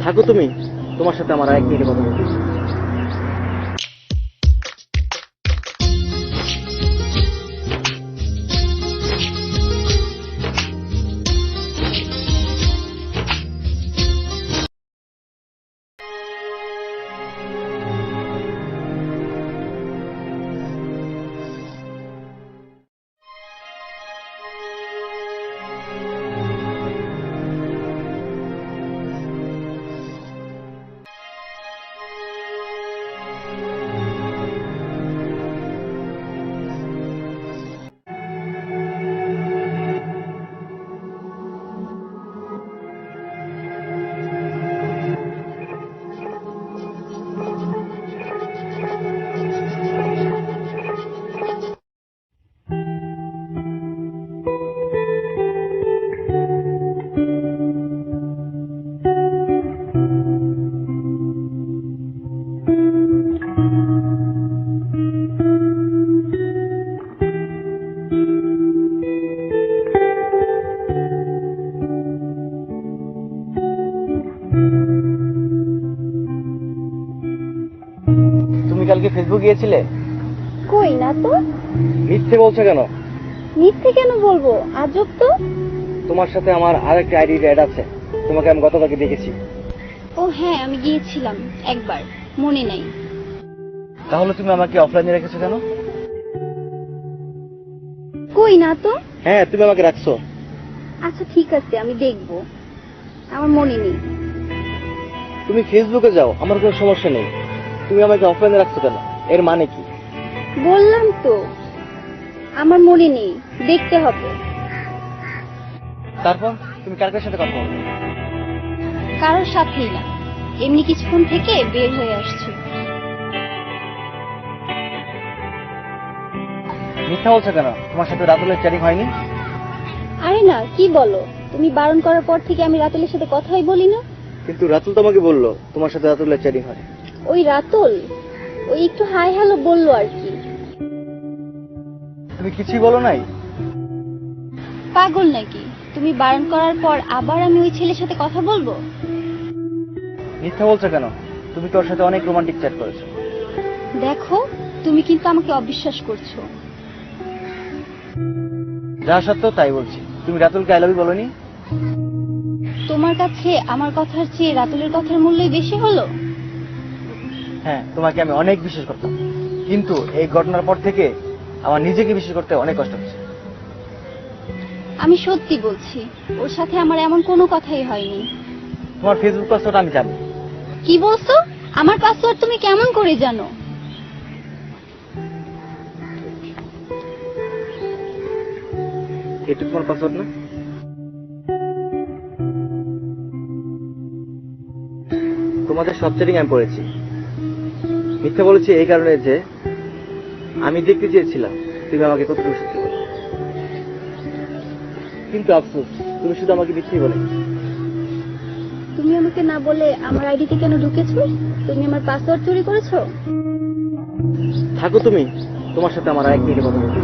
থাকো তুমি, তোমার সাথে আমার 1 মিনিট কথা বলতে। তুমি কালকে ফেসবুক গিয়েছিলে? কই না তো। মিথ্যে বলছো কেন? মিথ্যে কেন বলবো, আজব তো। তোমার সাথে আমার আরেকটা আইডি অ্যাড আছে, তোমাকে আমি গতকালকে দেখেছি। ও হ্যাঁ, আমি গিয়েছিলাম একবার, মনে নাই। তাহলে তুমি আমাকে অফলাইনে রেখেছো কেন? কই না তো। হ্যাঁ, তুমি আমাকে রাখছো। আচ্ছা ঠিক আছে, আমি দেখবো, আমার মনে নেই। তুমি ফেসবুকে যাও, আমার কোনো সমস্যা নেই। তুমি আমাকে অফলাইনে রাখছো কেন? এর মানে কি? বললাম তো আমার মনে নেই, দেখতে হবে। তারপর তুমি কার কার সাথে কথা বলো? কারোর সাথেই না, এমনি কিছুক্ষণ থেকে বের হয়ে আসছি। মিথ্যা বলছো কেন? তোমার সাথে রাতুলের চ্যাটিং হয়নি? আরে না, কি বলো তুমি? বারণ করার পর থেকে আমি রাতুলের সাথে কথাই বলি না। কিন্তু রাতুল তো আমাকে বললো তোমার সাথে রাতুলের চ্যাটিং হয়। ওই রাতুল, ওই একটু হাই হ্যালো বললো আর কি। তুমি কিছুই বলো নাই? পাগল নাকি তুমি? বারণ করার পর আবার আমি ওই ছেলের সাথে কথা বলবো? মিথ্যা বলছো কেন? তুমি তো ওর সাথে অনেক রোমান্টিক চ্যাট করেছো। দেখো, তুমি কিন্তু আমাকে অবিশ্বাস করছো। যা সত্য তাই বলছি। তুমি রাতুলকে আই লাভ ইউ বলোনি? তোমার কাছে আমার কথার চেয়ে রাতুলের কথার মূল্যই বেশি হলো? হ্যাঁ, তোমাকে আমি অনেক বিশ্বাস করতাম, কিন্তু এই ঘটনার পর থেকে আমার নিজেকে বিশ্বাস করতে অনেক কষ্ট হচ্ছে। আমি সত্যি বলছি, ওর সাথে আমার এমন কোনো কথাই হয়নি। তোমার ফেসবুক পাসওয়ার্ড আমি জানি। কি বলছো? আমার পাসওয়ার্ড তুমি কেমন করে জানো? এটা তোমার পাসওয়ার্ড না? তোমাদের সব চ্যাটিং আমি পড়েছি। মিথ্যা বলেছি এই কারণে যে আমি দেখতে চেয়েছিলাম তুমি আমাকে কতটুকু সত্যি বলো। কিন্তু আফসোস, তুমি শুধু আমাকে মিথ্যেই বলে। তুমি আমাকে না বলে আমার আইডিতে কেন ঢুকেছো? তুমি আমার পাসওয়ার্ড চুরি করেছো? থাকো তুমি, তোমার সাথে আমার 1 মিনিট কথা বলতে।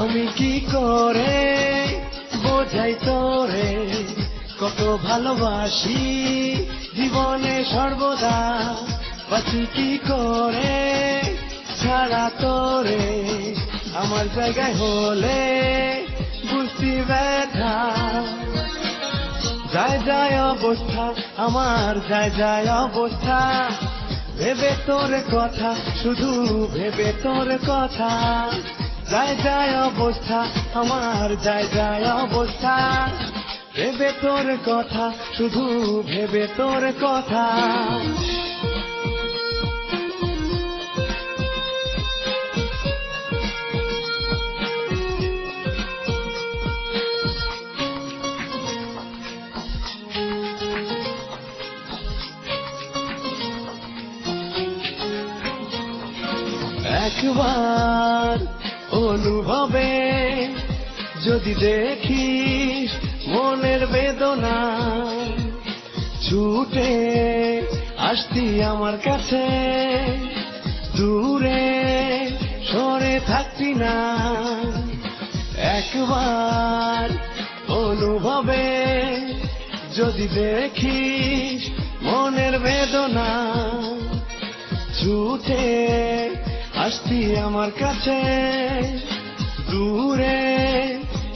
আমি কি করে বোঝাই তোরে কত ভালোবাসি জীবনে সর্বদা, বাঁচি কি করে ছাড়া তোরে, আমার জায়গায় হলে বুঝতি ব্যথা। যায় যায় অবস্থা আমার, যায় যায় অবস্থা, ভেবে তোর কথা, শুধু ভেবে তোর কথা। যায় যায় অবস্থা আমার, যায় যায় অবস্থা, ভেবে তোর কথা, শুধু ভেবে তোর কথা। একবার অনুভবে যদি দেখিস মনের বেদনা, ছুটে আসতি আমার কাছে, দূরে সরে থাকতি না। একবার অনুভবে যদি দেখিস মনের বেদনা, ছুটে আসতি আমার কাছে, দূরে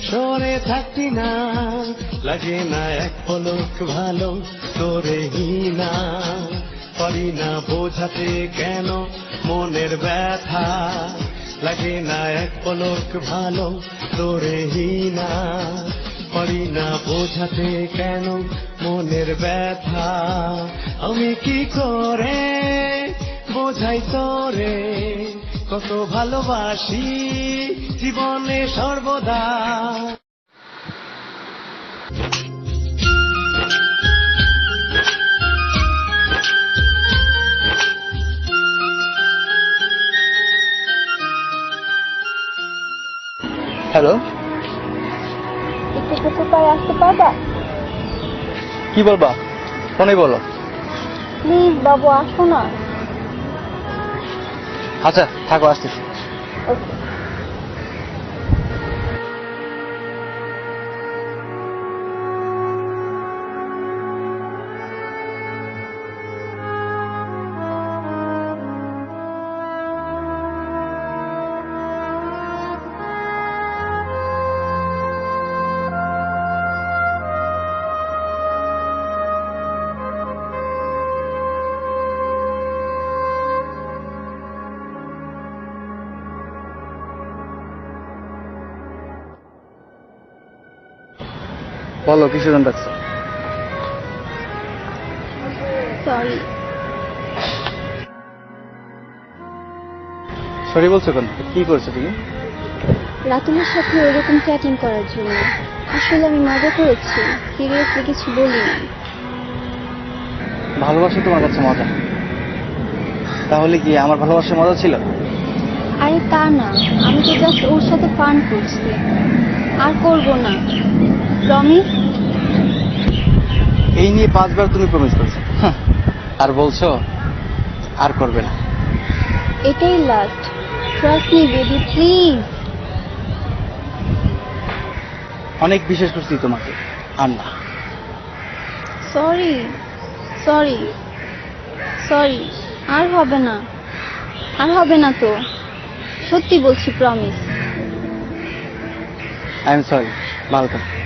সরে থাকতি না। লাগে না এক পলক ভালো তোরে হিনা, পারি না বোঝাতে কেন মনের ব্যথা। লাগে না এক পলক ভালো তোরে হিনা, পারি না বোঝাতে কেন মনের ব্যথা। আমি কি করে বোঝাই তোরে কত ভালোবাসি জীবনে সর্বদা। হ্যালো, একটু পুকুর পাড়ে আসতে পারবা? কি বলবা? ফোনে বলো। প্লিজ বাবু, আসো না। আচ্ছা থাকো, আসতেছি। ওকে। বলো, কিছু জন ডাকছো? সরি। সরি বলছো কেন? কি করছো তুমি? রাতুলের সাথে ওইরকম চ্যাটিং করার জন্য। আসলে আমি মজা করেছি, সিরিয়াসলি কিছু বলিনি। ভালোবাসা তোমার কাছে মজা? তাহলে কি আমার ভালোবাসার মজা ছিল? আরে তা না, আমি তো জাস্ট ওর সাথে ফান করছি, আর করব না। প্রমিস? এই নিয়ে 5 বার তুমি প্রমিস করছো, আর বলছো আর করবে না। এটাই last. Trust me baby, please. অনেক বিশ্বাস করছি তোমাকে, আর না। সরি সরি সরি, আর হবে না, আর হবে না তো। সত্যি বলছি, প্রমিস। I am sorry. ভালো থাকো।